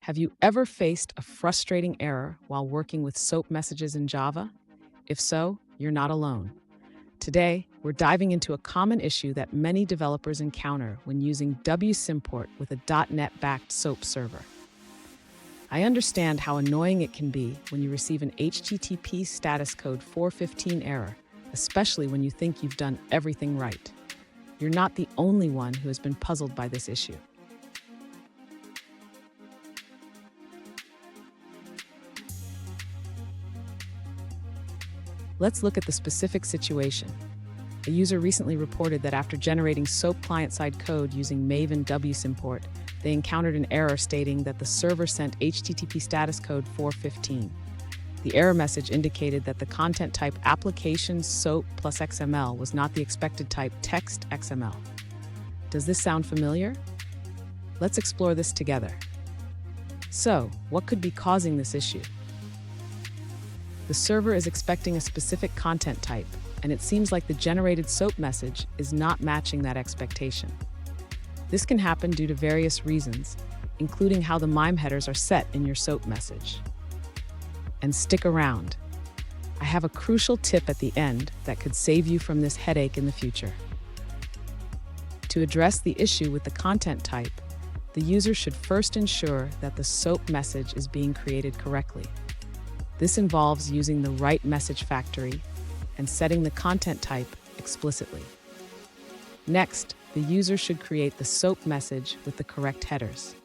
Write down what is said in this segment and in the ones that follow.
Have you ever faced a frustrating error while working with SOAP messages in Java? If so, you're not alone. Today, we're diving into a common issue that many developers encounter when using wsimport with a .NET-backed SOAP server. I understand how annoying it can be when you receive an HTTP status code 415 error, especially when you think you've done everything right. You're not the only one who has been puzzled by this issue. Let's look at the specific situation. A user recently reported that after generating SOAP client-side code using Maven wsimport, they encountered an error stating that the server sent HTTP status code 415. The error message indicated that the content type application SOAP plus XML was not the expected type text XML. Does this sound familiar? Let's explore this together. So, what could be causing this issue? The server is expecting a specific content type, and it seems like the generated SOAP message is not matching that expectation. This can happen due to various reasons, including how the MIME headers are set in your SOAP message. And stick around. I have a crucial tip at the end that could save you from this headache in the future. To address the issue with the content type, the user should first ensure that the SOAP message is being created correctly. This involves using the right message factory and setting the content type explicitly. Next, the user should create the SOAP message with the correct headers.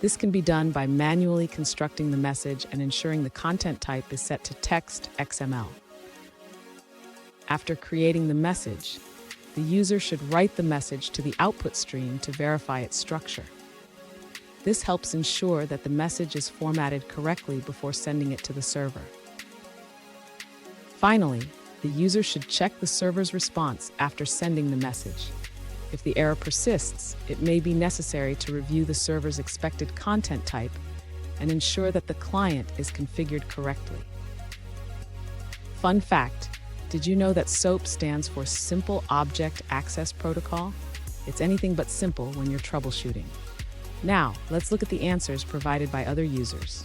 This can be done by manually constructing the message and ensuring the content type is set to text XML. After creating the message, the user should write the message to the output stream to verify its structure. This helps ensure that the message is formatted correctly before sending it to the server. Finally, the user should check the server's response after sending the message. If the error persists, it may be necessary to review the server's expected content type and ensure that the client is configured correctly. Fun fact, did you know that SOAP stands for Simple Object Access Protocol? It's anything but simple when you're troubleshooting. Now, let's look at the answers provided by other users.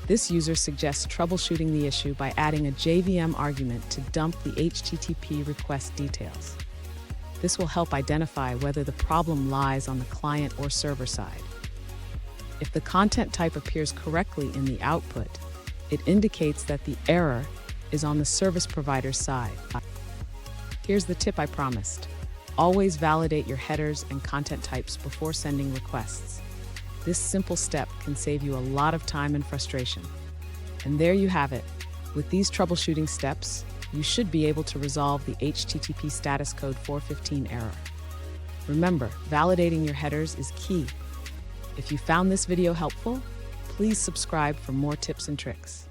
This user suggests troubleshooting the issue by adding a JVM argument to dump the HTTP request details. This will help identify whether the problem lies on the client or server side. If the content type appears correctly in the output, it indicates that the error is on the service provider's side. Here's the tip I promised. Always validate your headers and content types before sending requests. This simple step can save you a lot of time and frustration. And there you have it. With these troubleshooting steps, you should be able to resolve the HTTP status code 415 error. Remember, validating your headers is key. If you found this video helpful, please subscribe for more tips and tricks.